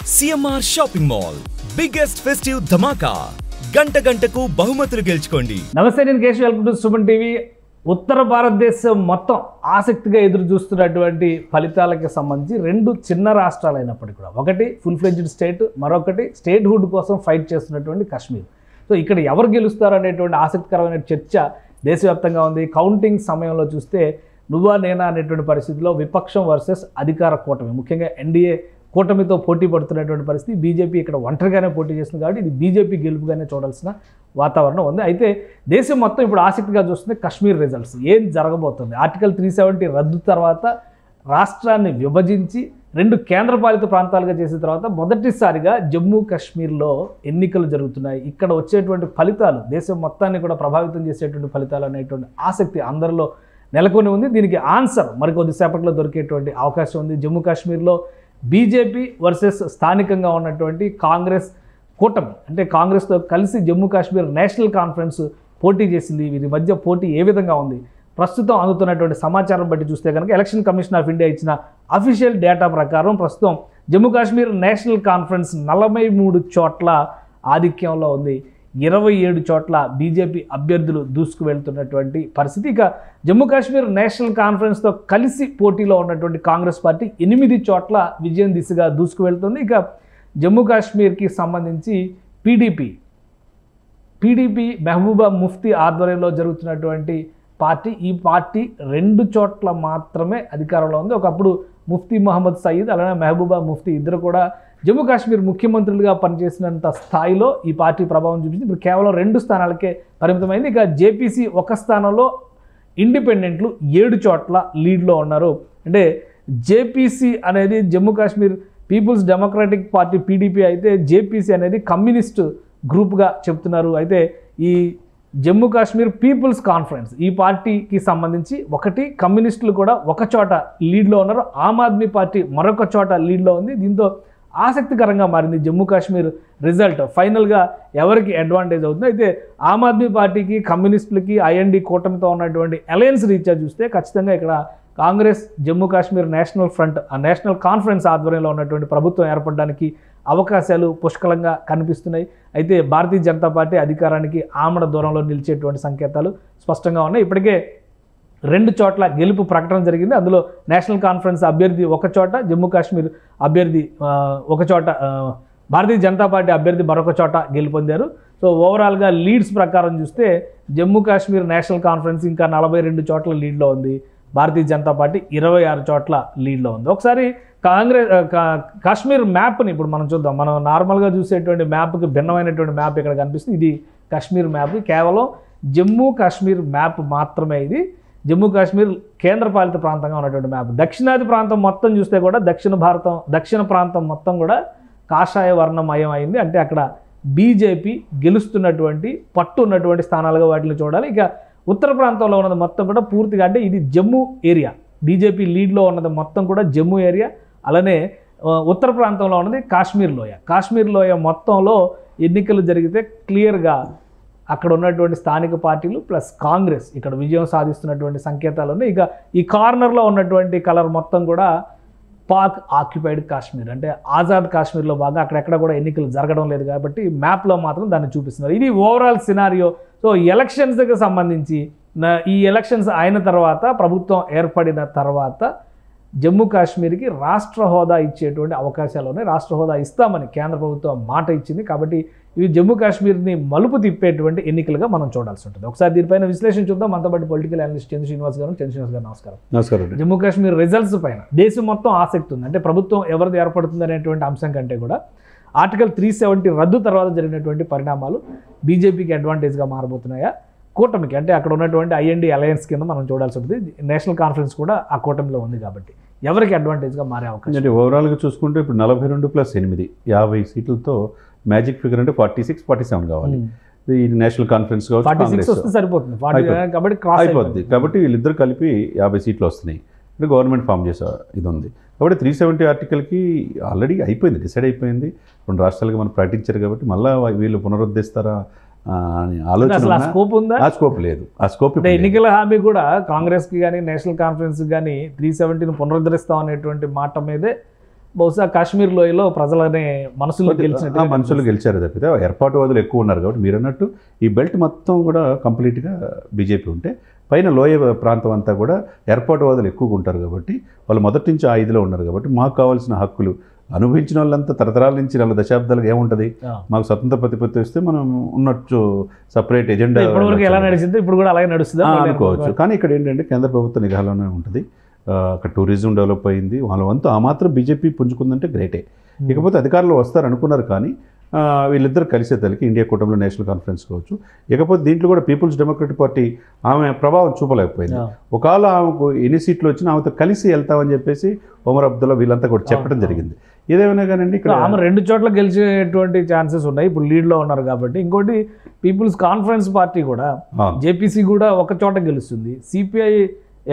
CMR shopping mall biggest festive ధమాకా గంటకు బహుమతులు గెలుచుకోండి. నమస్తే, నేను Keshav. Welcome to Suman TV. ఉత్తర భారతదేశం మొత్తం ఆసక్తిగా ఎదురు చూస్తున్నటువంటి ఫలితాలకు సంబంధించి రెండు చిన్న రాష్ట్రాలు అయినప్పటికీ కూడా, ఒకటి ఫుల్ ఫ్లెడ్జ్డ్ స్టేట్, మరొకటి స్టేట్ హుడ్ కోసం ఫైట్ చేస్తున్నటువంటి కాశ్మీర్. సో ఇక్కడ ఎవరు గెలుస్తారు అనేటువంటి ఆసక్తికరమైన చర్చ దేశవ్యాప్తంగా ఉంది. కౌంటింగ్ సమయంలో చూస్తే నువ్వా నేనా అనేటువంటి పరిస్థితిలో విపక్షం వర్సెస్ అధికార కూటమి, ముఖ్యంగా ఎన్డీఏ కూటమితో పోటీ పడుతున్నటువంటి పరిస్థితి. బీజేపీ ఇక్కడ ఒంటరిగానే పోటీ చేస్తుంది కాబట్టి ఇది బీజేపీ గెలుపుగానే చూడాల్సిన వాతావరణం ఉంది. అయితే దేశం మొత్తం ఇప్పుడు ఆసక్తిగా చూస్తుంది కాశ్మీర్ రిజల్ట్స్. ఏం జరగబోతుంది? ఆర్టికల్ 370 రద్దు తర్వాత రాష్ట్రాన్ని విభజించి రెండు కేంద్రపాలిత ప్రాంతాలుగా చేసిన తర్వాత మొదటిసారిగా జమ్మూ కాశ్మీర్లో ఎన్నికలు జరుగుతున్నాయి. ఇక్కడ వచ్చేటువంటి ఫలితాలు దేశం మొత్తాన్ని కూడా ప్రభావితం చేసేటువంటి ఫలితాలు అనేటువంటి ఆసక్తి అందరిలో నెలకొని ఉంది. దీనికి ఆన్సర్ మరికొద్దిసేపట్లో దొరికేటువంటి అవకాశం ఉంది. జమ్మూ కాశ్మీర్లో బీజేపీ వర్సెస్ స్థానికంగా ఉన్నటువంటి కాంగ్రెస్ కూటమి, అంటే కాంగ్రెస్తో కలిసి జమ్మూ కాశ్మీర్ నేషనల్ కాన్ఫరెన్స్ పోటీ చేసింది. వీరి మధ్య పోటీ ఏ విధంగా ఉంది? ప్రస్తుతం అందుతున్నటువంటి సమాచారం బట్టి చూస్తే కనుక ఎలక్షన్ కమిషన్ ఆఫ్ ఇండియా ఇచ్చిన అఫీషియల్ డేటా ప్రకారం ప్రస్తుతం జమ్మూ కాశ్మీర్ నేషనల్ కాన్ఫరెన్స్ 43 చోట్ల ఆధిక్యంలో ఉంది. 27 చోట్ల బీజేపీ అభ్యర్థులు దూసుకు వెళ్తున్నటువంటి పరిస్థితి. ఇక జమ్మూ కాశ్మీర్ నేషనల్ కాన్ఫరెన్స్తో కలిసి పోటీలో ఉన్నటువంటి కాంగ్రెస్ పార్టీ 8 చోట్ల విజయం దిశగా దూసుకు వెళ్తుంది. ఇక జమ్మూ కాశ్మీర్కి సంబంధించి పీడీపీ మెహబూబా ముఫ్తీ ఆధ్వర్యంలో జరుగుతున్నటువంటి పార్టీ, ఈ పార్టీ 2 చోట్ల మాత్రమే అధికారంలో ఉంది. ఒకప్పుడు ముఫ్తీ మహమ్మద్ సయీద్ అలానే మెహబూబా ముఫ్తీ ఇద్దరు కూడా జమ్మూ కాశ్మీర్ ముఖ్యమంత్రులుగా పనిచేసినంత స్థాయిలో ఈ పార్టీ ప్రభావం చూపించి ఇప్పుడు కేవలం 2 స్థానాలకే పరిమితమైంది. ఇక జేపీసీ ఒక స్థానంలో, ఇండిపెండెంట్లు 7 చోట్ల లీడ్లో ఉన్నారు. అంటే జేపీసీ అనేది Jammu Kashmir peoples democratic party PDP అయితే, జేపీసీ అనేది కమ్యూనిస్ట్ గ్రూప్గా చెప్తున్నారు. అయితే ఈ జమ్మూ కాశ్మీర్ పీపుల్స్ కాన్ఫరెన్స్ ఈ పార్టీకి సంబంధించి ఒకటి కమ్యూనిస్టులు కూడా ఒక చోట లీడ్లో ఉన్నారు, ఆమ్ ఆద్మీ పార్టీ మరొక చోట లీడ్లో ఉంది. దీంతో ఆసక్తికరంగా మారింది జమ్మూ కాశ్మీర్ రిజల్ట్. ఫైనల్గా ఎవరికి అడ్వాంటేజ్ అవుతుంది? అయితే ఆమ్ ఆద్మీ పార్టీకి, కమ్యూనిస్టులకి, ఐఎన్డీ కూటమితో ఉన్నటువంటి అలయన్స్ రీత్యా చూస్తే ఖచ్చితంగా ఇక్కడ కాంగ్రెస్ జమ్మూ కాశ్మీర్ నేషనల్ ఫ్రంట్, ఆ నేషనల్ కాన్ఫరెన్స్ ఆధ్వర్యంలో ఉన్నటువంటి ప్రభుత్వం ఏర్పడడానికి అవకాశాలు పుష్కలంగా కనిపిస్తున్నాయి. అయితే భారతీయ జనతా పార్టీ అధికారానికి ఆమడ దూరంలో నిలిచేటువంటి సంకేతాలు స్పష్టంగా ఉన్నాయి. ఇప్పటికే 2 చోట్ల గెలుపు ప్రకటన జరిగింది. అందులో నేషనల్ కాన్ఫరెన్స్ అభ్యర్థి ఒక చోట, జమ్మూ కాశ్మీర్ అభ్యర్థి ఒక చోట, భారతీయ జనతా పార్టీ అభ్యర్థి మరొక చోట గెలుపొందారు. సో ఓవరాల్గా లీడ్స్ ప్రకారం చూస్తే జమ్మూ కాశ్మీర్ నేషనల్ కాన్ఫరెన్స్ ఇంకా 42 చోట్ల లీడ్లో ఉంది, భారతీయ జనతా పార్టీ 26 చోట్ల లీడ్లో ఉంది. ఒకసారి కాశ్మీర్ మ్యాప్ని ఇప్పుడు మనం చూద్దాం. మనం నార్మల్గా చూసేటువంటి మ్యాప్కి భిన్నమైనటువంటి మ్యాప్ ఇక్కడ కనిపిస్తుంది. ఇది కాశ్మీర్ మ్యాప్, కేవలం జమ్మూ కాశ్మీర్ మ్యాప్ మాత్రమే. ఇది జమ్మూ కాశ్మీర్ కేంద్రపాలిత ప్రాంతంగా ఉన్నటువంటి మ్యాప్. దక్షిణాది ప్రాంతం మొత్తం చూస్తే కూడా దక్షిణ ప్రాంతం మొత్తం కూడా కాషాయ వర్ణమయం అయింది. అంటే అక్కడ బీజేపీ గెలుస్తున్నటువంటి పట్టు ఉన్నటువంటి స్థానాలుగా వాటిని చూడాలి. ఇక ఉత్తర ప్రాంతంలో ఉన్నది మొత్తం కూడా పూర్తిగా, అంటే ఇది జమ్మూ ఏరియా, బీజేపీ లీడ్లో ఉన్నది మొత్తం కూడా జమ్మూ ఏరియా. అలానే ఉత్తర ప్రాంతంలో ఉన్నది కాశ్మీర్ లోయ. కాశ్మీర్ లోయ మొత్తంలో ఎన్నికలు జరిగితే క్లియర్గా అక్కడ ఉన్నటువంటి స్థానిక పార్టీలు ప్లస్ కాంగ్రెస్ ఇక్కడ విజయం సాధిస్తున్నటువంటి సంకేతాలు ఉన్నాయి. ఇక ఈ కార్నర్లో ఉన్నటువంటి కలర్ మొత్తం కూడా పాక్ ఆక్యుపైడ్ కాశ్మీర్, అంటే ఆజాద్ కాశ్మీర్లో బాగా అక్కడెక్కడ కూడా ఎన్నికలు జరగడం లేదు కాబట్టి మ్యాప్లో మాత్రం దాన్ని చూపిస్తున్నారు. ఇది ఓవరాల్ సినారియో. సో ఎలక్షన్స్కి సంబంధించి ఈ ఎలక్షన్స్ అయిన తర్వాత, ప్రభుత్వం ఏర్పడిన తర్వాత జమ్మూ కాశ్మీర్కి రాష్ట్ర హోదా ఇచ్చేటువంటి అవకాశాలు ఉన్నాయి. రాష్ట్ర హోదా ఇస్తామని కేంద్ర ప్రభుత్వం మాట ఇచ్చింది కాబట్టి ఇవి జమ్మూ కాశ్మీర్ని మలుపు తిప్పేటువంటి ఎన్నికలుగా మనం చూడాల్సి ఉంటుంది. ఒకసారి దీనిపైన విశ్లేషణ చూద్దాం. మనతో పాటు పొలిటికల్ అనలిస్ట్ చంద్ర శ్రీనివాస్ గారు. నమస్కారం. నమస్కారం. జమ్మూ కాశ్మీర్ రిజల్ట్స్ పైన దేశం మొత్తం ఆసక్తి ఉంది. అంటే ప్రభుత్వం ఎవరిది ఏర్పడుతుంది అనేటువంటి అంశం కంటే కూడా ఆర్టికల్ 370 రద్దు తర్వాత జరిగినటువంటి పరిణామాలు బీజేపీకి అడ్వాంటేజ్గా మారబోతున్నాయా, కూటమికి, అంటే అక్కడ ఉన్నటువంటి ఐఎన్డీ అలయన్స్ కింద మనం చూడాల్సి ఉంటుంది. నేషనల్ కాన్ఫరెన్స్ కూడా ఆ కూటమిలో ఉంది కాబట్టి ఎవరికి అడ్వాంటేజ్గా మారే అవకాశం? అంటే ఓవరాల్గా చూసుకుంటే ఇప్పుడు 42+8 50 సీట్లతో మ్యాజిక్ ఫిగర్ అంటే 46-47 కావాలి. ఈ నేషనల్ కాన్ఫరెన్స్ కావచ్చు సరిపోతుంది కాబట్టి వీళ్ళిద్దరు కలిపి 50 సీట్లు వస్తున్నాయి. అంటే గవర్నమెంట్ ఫామ్ చేసే ఇది ఉంది కాబట్టి 370 ఆర్టికల్కి ఆల్రెడీ అయిపోయింది, డిసైడ్ అయిపోయింది. 2 రాష్ట్రాలుగా మనం ప్రకటించారు కాబట్టి మళ్ళీ వీళ్ళు పునరుద్ధరిస్తారా అని ఆలోచన. స్కోప్ లేదు. ఆ స్కోప్ ఎన్నికల హామీ కూడా కాంగ్రెస్కి కానీ నేషనల్ కాన్ఫరెన్స్కి కానీ 370ని పునరుద్ధరిస్తాం అనేటువంటి మాట మీదే బహుశా కాశ్మీర్ లోయలో ప్రజలనే మనసులో గెలిచినట్టు మనుషులు గెలిచారు తప్పితే ఏర్పాటువాదులు ఎక్కువ ఉన్నారు కాబట్టి మీరు అన్నట్టు ఈ బెల్ట్ మొత్తం కూడా కంప్లీట్గా బీజేపీ ఉంటే పైన లోయ ప్రాంతం అంతా కూడా ఏర్పాటువాదులు ఎక్కువగా ఉంటారు కాబట్టి వాళ్ళు మొదటి నుంచి ఆ ఇదిలో ఉన్నారు కాబట్టి మాకు కావాల్సిన హక్కులు అనుభవించిన వాళ్ళంతా తరతరాల నుంచి 4 దశాబ్దాలకు ఏముంటుంది, మాకు స్వతంత్ర ప్రతిపత్తి వస్తే మనం ఉన్నట్టు సపరేట్ ఎజెండా ఎలా నడిచింది ఇప్పుడు కూడా అలాగే నడుస్తుంది అనుకోవచ్చు. కానీ ఇక్కడ ఏంటంటే కేంద్ర ప్రభుత్వ నిఘాలోనే ఉంటుంది. అక్కడ టూరిజం డెవలప్ అయింది, వాళ్ళ వంతు ఆ మాత్రం బీజేపీ పుంజుకుందంటే గ్రేటే. ఇకపోతే అధికారులు వస్తారు అనుకున్నారు కానీ వీళ్ళిద్దరు కలిసేసరికి ఇండియా కూటమిలో నేషనల్ కాన్ఫరెన్స్ కావచ్చు, ఇకపోతే దీంట్లో కూడా పీపుల్స్ డెమోక్రటిక్ పార్టీ ఆమె ప్రభావం చూపలేకపోయింది. ఒకవేళ ఆమెకు ఎన్ని సీట్లు వచ్చినా ఆమెతో కలిసి వెళ్తామని చెప్పేసి ఒమర్ అబ్దుల్లా వీళ్ళంతా కూడా చెప్పడం జరిగింది. ఏదేమైనా కానీ ఇక్కడ ఆమె 2 చోట్ల గెలిచేటువంటి ఛాన్సెస్ ఉన్నాయి, ఇప్పుడు లీడ్లో ఉన్నారు కాబట్టి. ఇంకోటి పీపుల్స్ కాన్ఫరెన్స్ పార్టీ కూడా జేపీసీ కూడా ఒక చోట గెలుస్తుంది, సిపిఐ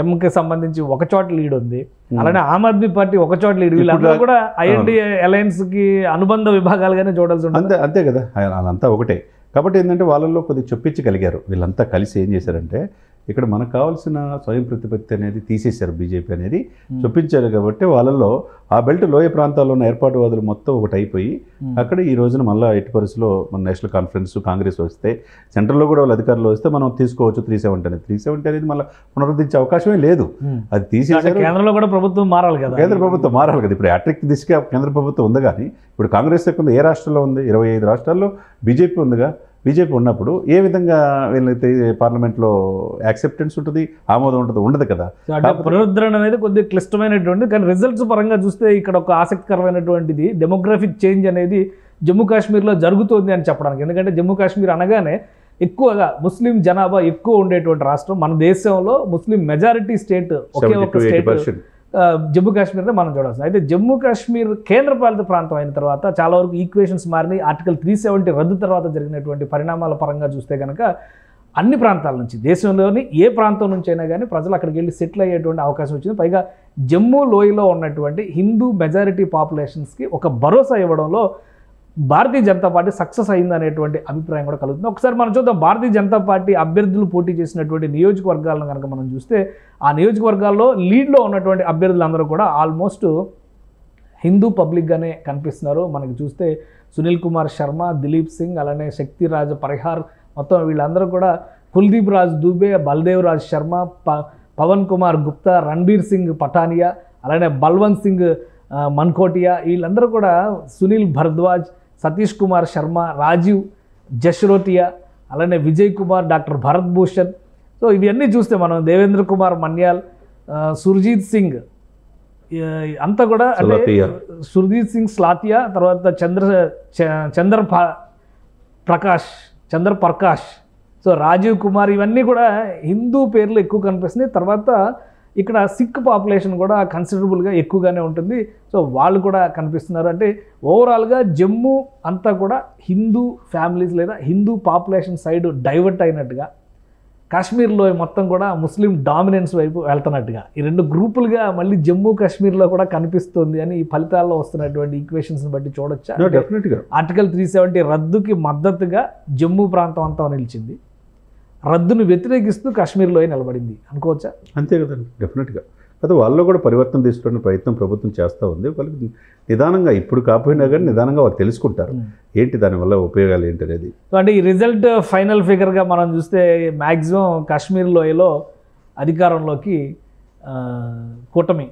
ఎంకి సంబంధించి ఒక చోట లీడ్ ఉంది, అలానే ఆమ్ ఆద్మీ పార్టీ ఒక చోట లీడ్. వీళ్ళందరూ కూడా ఐఎన్డీఏ అలయన్స్ కి అనుబంధ విభాగాలుగానే చూడాల్సి ఉంటుంది. అంతే కదా, వాళ్ళంతా ఒకటే. కాబట్టి ఏంటంటే వాళ్ళల్లో కొద్దిగా చొప్పించగలిగారు. వీళ్ళంతా కలిసి ఏం చేశారంటే ఇక్కడ మనకు కావాల్సిన స్వయం ప్రతిపత్తి అనేది తీసేశారు, బీజేపీ అనేది చొప్పించారు. కాబట్టి వాళ్ళల్లో ఆ బెల్ట్ లోయ ప్రాంతాల్లో ఉన్న ఏర్పాటువాదులు మొత్తం ఒకటి అయిపోయి అక్కడ ఈ రోజున మళ్ళీ ఎట్టి పరిస్థితుల్లో మన నేషనల్ కాన్ఫరెన్స్ కాంగ్రెస్ వస్తే సెంట్రల్లో కూడా వాళ్ళు అధికారులు వస్తే మనం తీసుకోవచ్చు 370 అనేది మళ్ళీ పునరుద్ధరించే అవకాశమే లేదు. అది తీసేసారు. కేంద్రంలో కూడా ప్రభుత్వం మారాలి కదా, కేంద్ర ప్రభుత్వం మారాలి కదా. ఇప్పుడు హ్యాట్రిక్ దిశగా కేంద్ర ప్రభుత్వం ఉంది కానీ ఇప్పుడు కాంగ్రెస్ ఉంది. ఏ రాష్ట్రంలో ఉంది? 25 రాష్ట్రాల్లో బీజేపీ ఉందిగా. బీజేపీ ఉన్నప్పుడు ఏ విధంగా వీళ్ళైతే పార్లమెంట్లో యాక్సెప్టెన్స్ ఉంటుంది, ఆమోదం ఉంటుంది? ఉండదు కదా. పునరుద్ధరణ అనేది కొద్దిగా క్లిష్టమైనటువంటి, కానీ రిజల్ట్స్ పరంగా చూస్తే ఇక్కడ ఒక ఆసక్తికరమైనటువంటిది డెమోగ్రఫిక్ చేంజ్ అనేది జమ్మూ కాశ్మీర్లో జరుగుతుంది అని చెప్పడానికి. ఎందుకంటే జమ్మూ కాశ్మీర్ అనగానే ఎక్కువగా ముస్లిం జనాభా ఎక్కువ ఉండేటువంటి రాష్ట్రం. మన దేశంలో ముస్లిం మెజారిటీ స్టేట్ ఒకే ఒక స్టేట్ జమ్మూ కాశ్మీర్నే మనం చూడాల్సింది. అయితే జమ్మూ కాశ్మీర్ కేంద్రపాలిత ప్రాంతం అయిన తర్వాత చాలా వరకు ఈక్వేషన్స్ మారినాయి. ఆర్టికల్ 370 రద్దు తర్వాత జరిగినటువంటి పరిణామాల పరంగా చూస్తే కనుక అన్ని ప్రాంతాల నుంచి, దేశంలోని ఏ ప్రాంతం నుంచి అయినా కానీ ప్రజలు అక్కడికి వెళ్ళి సెటిల్ అయ్యేటువంటి అవకాశం వచ్చింది. పైగా జమ్మూ లోయలో ఉన్నటువంటి హిందూ మెజారిటీ పాపులేషన్స్కి ఒక భరోసా ఇవ్వడంలో భారతీయ జనతా పార్టీ సక్సెస్ అయింది అనేటువంటి అభిప్రాయం కూడా కలుగుతుంది. ఒకసారి మనం చూద్దాం భారతీయ జనతా పార్టీ అభ్యర్థులు పోటీ చేసినటువంటి నియోజకవర్గాలను కనుక మనం చూస్తే ఆ నియోజకవర్గాల్లో లీడ్లో ఉన్నటువంటి అభ్యర్థులందరూ కూడా ఆల్మోస్ట్ హిందూ పబ్లిక్గానే కనిపిస్తున్నారు. మనకి చూస్తే సునీల్ కుమార్ శర్మ, దిలీప్ సింగ్, అలానే శక్తిరాజ్ పరిహార్, మొత్తం వీళ్ళందరూ కూడా కుల్దీప్ రాజ్ దూబే, బల్దేవ్ రాజ్ శర్మ, పవన్ కుమార్ గుప్తా, రణ్బీర్ సింగ్ పఠానియా, అలానే బల్వంత్ సింగ్ మన్కోటియా, వీళ్ళందరూ కూడా సునీల్ భరద్వాజ్, సతీష్ కుమార్ శర్మ, రాజీవ్ జశ్రోటియా, అలానే విజయ్ కుమార్, డాక్టర్ భరత్ భూషణ్. సో ఇవన్నీ చూస్తే మనం దేవేంద్ర కుమార్ మన్యాల్, సుర్జీత్ సింగ్ అంతా కూడా అంటే సుర్జీత్ సింగ్ స్లాతియా, తర్వాత చంద్ర ప్రకాష్, సో రాజీవ్ కుమార్, ఇవన్నీ కూడా హిందూ పేర్లు ఎక్కువ కనిపిస్తున్నాయి. తర్వాత ఇక్కడ సిక్ పాపులేషన్ కూడా కన్సిడరబుల్గా ఎక్కువగానే ఉంటుంది. సో వాళ్ళు కూడా కనిపిస్తున్నారు. అంటే ఓవరాల్గా జమ్మూ అంతా కూడా హిందూ ఫ్యామిలీస్ లేదా హిందూ పాపులేషన్ సైడ్ డైవర్ట్ అయినట్టుగా, కాశ్మీర్లో మొత్తం కూడా ముస్లిం డామినెన్స్ వైపు వెళ్తున్నట్టుగా ఈ 2 గ్రూపులుగా మళ్ళీ జమ్మూ కాశ్మీర్లో కూడా కనిపిస్తుంది అని ఈ ఫలితాల్లో వస్తున్నటువంటి ఈక్వేషన్స్ని బట్టి చూడొచ్చా? ఆర్టికల్ 370 రద్దుకి మద్దతుగా జమ్మూ ప్రాంతం అంతా నిలిచింది, రద్దును వ్యతిరేకిస్తూ కాశ్మీర్లో నిలబడింది అనుకోవచ్చా? అంతే కదండి, డెఫినెట్గా. అయితే వాళ్ళలో కూడా పరివర్తన తీసుకునే ప్రయత్నం ప్రభుత్వం చేస్తూ ఉంది. వాళ్ళకి నిదానంగా, ఇప్పుడు కాకపోయినా కానీ నిదానంగా వాళ్ళు తెలుసుకుంటారు ఏంటి దానివల్ల ఉపయోగాలు ఏంటి అనేది. సో అంటే ఈ రిజల్ట్ ఫైనల్ ఫిగర్గా మనం చూస్తే మ్యాక్సిమం కాశ్మీర్ లోయలో అధికారంలోకి కూటమి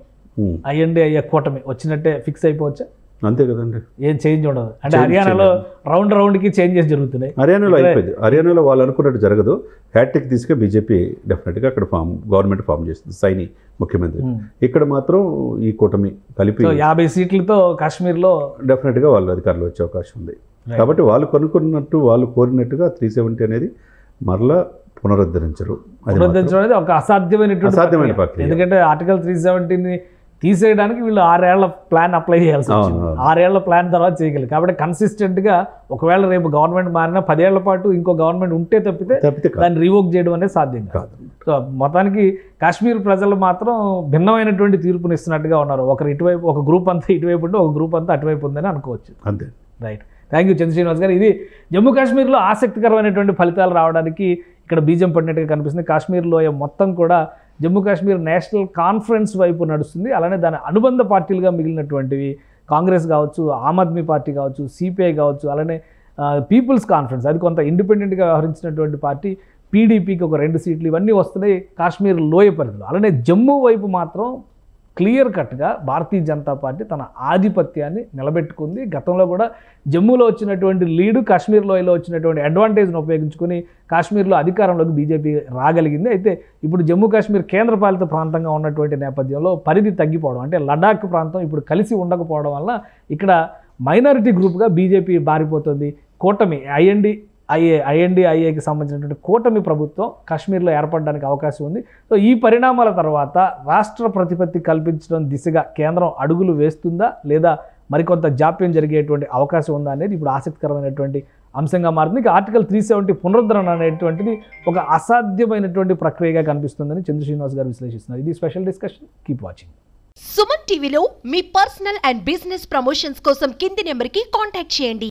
ఐఎన్డీఏ కూటమి వచ్చినట్టే ఫిక్స్ అయిపోవచ్చా? అంతే కదండి, ఏం చేంజ్ ఉండదు. అంటే హర్యానాలో రౌండ్కి చేంజెస్ జరుగుతున్నాయి. హర్యానాలో అయిపోయింది. హర్యానాలో వాళ్ళు అనుకున్నట్టు జరగదు. హ్యాట్రిక్ తీసుకే బీజేపీ డెఫినెట్గా అక్కడ గవర్నమెంట్ ఫామ్ చేస్తుంది, సైని ముఖ్యమంత్రి. ఇక్కడ మాత్రం ఈ కూటమి కలిపి 50 సీట్లతో కాశ్మీర్లో డెఫినెట్గా వాళ్ళు అధికారులు వచ్చే అవకాశం ఉంది. కాబట్టి వాళ్ళు కొనుక్కున్నట్టు, వాళ్ళు కోరినట్టుగా 370 అనేది మరలా పునరుద్ధరించరు. అనేది ఒక అసాధ్యమైన ప్రక్రియ. ఎందుకంటే ఆర్టికల్ 370ని తీసేయడానికి వీళ్ళు 6 ఏళ్ల ప్లాన్ అప్లై చేయాల్సి వచ్చింది. 6 ఏళ్ల ప్లాన్ తర్వాత చేయగలరు. కాబట్టి కన్సిస్టెంట్గా ఒకవేళ రేపు గవర్నమెంట్ మారినా 10 ఏళ్ల పాటు ఇంకో గవర్నమెంట్ ఉంటే తప్పితే దాన్ని రివోక్ చేయడం అనేది సాధ్యం కాదు. సో మొత్తానికి కాశ్మీర్ ప్రజలు మాత్రం భిన్నమైనటువంటి తీర్పునిస్తున్నట్టుగా ఉన్నారు. ఒకరు ఇటువైపు, ఒక గ్రూప్ అంతా ఇటువైపు ఉంటే ఒక గ్రూప్ అంతా అటువైపు ఉందని అనుకోవచ్చు. అంతే, రైట్. థ్యాంక్ యూ చంద్ర శ్రీనివాస్ గారు. ఇది జమ్మూ కాశ్మీర్లో ఆసక్తికరమైనటువంటి ఫలితాలు రావడానికి ఇక్కడ బీజం పడినట్టుగా కనిపిస్తుంది. కాశ్మీర్లో మొత్తం కూడా జమ్మూ కాశ్మీర్ నేషనల్ కాన్ఫరెన్స్ వైపు నడుస్తుంది. అలానే దాని అనుబంధ పార్టీలుగా మిగిలినటువంటివి కాంగ్రెస్ కావచ్చు, ఆమ్ ఆద్మీ పార్టీ కావచ్చు, సిపిఐ కావచ్చు, అలానే పీపుల్స్ కాన్ఫరెన్స్ అది కొంత ఇండిపెండెంట్గా వ్యవహరించినటువంటి పార్టీ, పీడీపీకి ఒక 2 సీట్లు ఇవన్నీ వస్తున్నాయి కాశ్మీర్ లోయ పరిధిలో. అలానే జమ్మూ వైపు మాత్రం క్లియర్ కట్గా భారతీయ జనతా పార్టీ తన ఆధిపత్యాన్ని నిలబెట్టుకుంది. గతంలో కూడా జమ్మూలో వచ్చినటువంటి లీడు, కాశ్మీర్ లోయలో వచ్చినటువంటి అడ్వాంటేజ్ను ఉపయోగించుకొని కాశ్మీర్లో అధికారంలోకి బీజేపీ రాగలిగింది. అయితే ఇప్పుడు జమ్మూ కాశ్మీర్ కేంద్రపాలిత ప్రాంతంగా ఉన్నటువంటి నేపథ్యంలో పరిధి తగ్గిపోవడం, అంటే లడాక్ ప్రాంతం ఇప్పుడు కలిసి ఉండకపోవడం వల్ల ఇక్కడ మైనారిటీ గ్రూప్గా బీజేపీ బారిపోతుంది. కూటమి ఐఎన్డీఐఏకి సంబంధించినటువంటి కూటమి ప్రభుత్వం కాశ్మీర్లో ఏర్పడడానికి అవకాశం ఉంది. సో ఈ పరిణామాల తర్వాత రాష్ట్ర ప్రతిపత్తి కల్పించడం దిశగా కేంద్రం అడుగులు వేస్తుందా లేదా మరికొంత జాప్యం జరిగేటువంటి అవకాశం ఉందా అనేది ఇప్పుడు ఆసక్తికరమైనటువంటి అంశంగా మారుతుంది. ఇక ఆర్టికల్ 370 పునరుద్ధరణ అనేటువంటిది ఒక అసాధ్యమైనటువంటి ప్రక్రియగా కనిపిస్తుందని చంద్ర శ్రీనివాస్ గారు విశ్లేషిస్తున్నారు. ఇది special discussion. Keep watching. Suman టీవీలో మీ పర్సనల్ అండ్ బిజినెస్ ప్రమోషన్స్ కోసం కింది నెంబర్కి కాంటాక్ట్ చేయండి.